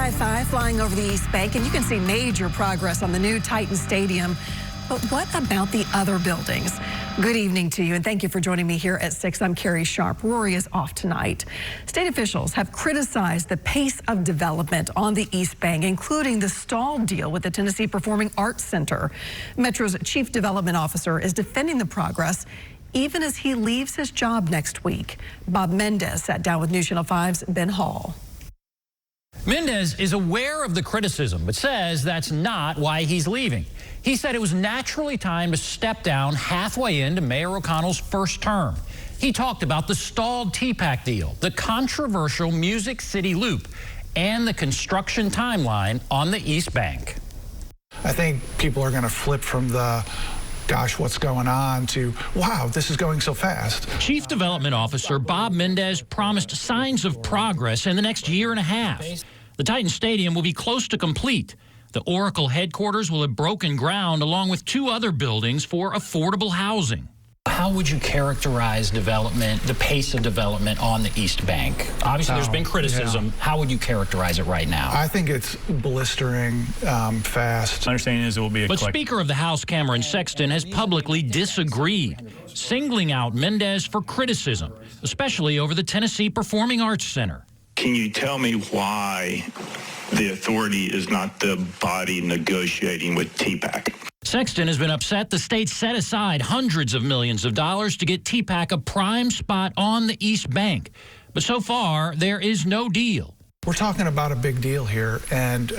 I-5 flying over the East Bank, and you can see major progress on the new Titan Stadium. But what about the other buildings? Good evening to you, and thank you for joining me here at 6. I'm Carrie Sharp. Rory is off tonight. State officials have criticized the pace of development on the East Bank, including the stalled deal with the Tennessee Performing Arts Center. Metro's chief development officer is defending the progress, even as he leaves his job next week. Bob Mendes sat down with News Channel 5's Ben Hall. Mendes is aware of the criticism, but says that's not why he's leaving. He said it was naturally time to step down halfway into Mayor O'Connell's first term. He talked about the stalled TPAC deal, the controversial Music City Loop, and the construction timeline on the East Bank. I think people are going to flip from the gosh, what's going on to, wow, this is going so fast. Chief Development Officer Bob Mendes promised signs of progress in the next year and a half. The Titan Stadium will be close to complete. The Oracle headquarters will have broken ground along with 2 other buildings for affordable housing. How would you characterize development, the pace of development on the East Bank? Obviously, there's been criticism. Yeah. How would you characterize it right now? I think it's blistering fast. My understanding is it will be But Speaker of the House Cameron Sexton has publicly disagreed, singling out Mendes for criticism, especially over the Tennessee Performing Arts Center. Can you tell me why the authority is not the body negotiating with TPAC? Sexton has been upset the state set aside hundreds of millions of dollars to get TPAC a prime spot on the East Bank. But so far, there is no deal. We're talking about a big deal here, and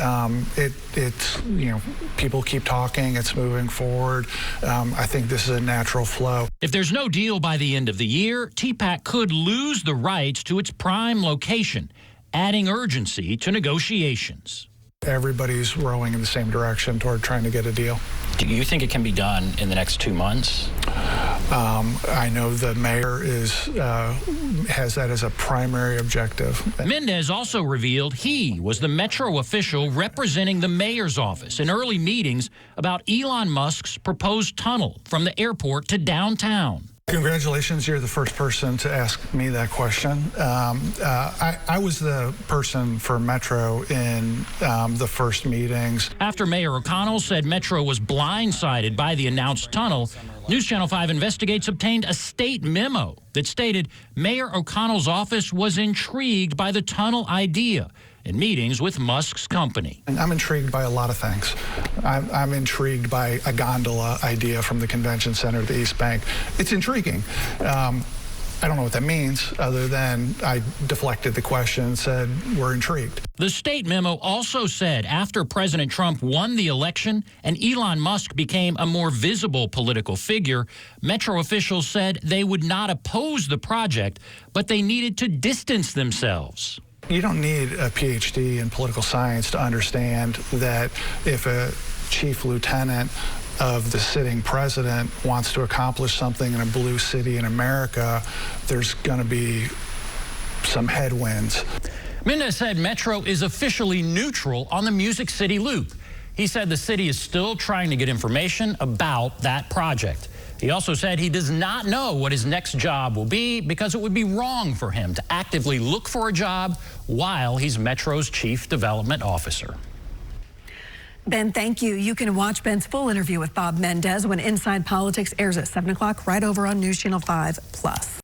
it's, you know, people keep talking, it's moving forward. I think this is a natural flow. If there's no deal by the end of the year, TPAC could lose the rights to its prime location, adding urgency to negotiations. Everybody's rowing in the same direction toward trying to get a deal. Do you think it can be done in the next 2 months? I know the mayor has that as a primary objective. Mendes also revealed he was the Metro official representing the mayor's office in early meetings about Elon Musk's proposed tunnel from the airport to downtown. Congratulations, you're the first person to ask me that question. I was the person for Metro in the first meetings. After Mayor O'Connell said Metro was blindsided by the announced tunnel, News Channel 5 Investigates obtained a state memo that stated Mayor O'Connell's office was intrigued by the tunnel idea in meetings with Musk's company. And I'm intrigued by a lot of things. I'm intrigued by a gondola idea from the convention center to the East Bank. It's intriguing. I don't know what that means, other than I deflected the question and said, we're intrigued. The state memo also said after President Trump won the election and Elon Musk became a more visible political figure, Metro officials said they would not oppose the project, but they needed to distance themselves. You don't need a PhD in political science to understand that if a chief lieutenant of the sitting president wants to accomplish something in a blue city in America, there's going to be some headwinds. Mendes said Metro is officially neutral on the Music City Loop. He said the city is still trying to get information about that project. He also said he does not know what his next job will be because it would be wrong for him to actively look for a job while he's Metro's chief development officer. Ben, thank you. You can watch Ben's full interview with Bob Mendes when Inside Politics airs at 7 o'clock right over on News Channel 5 Plus.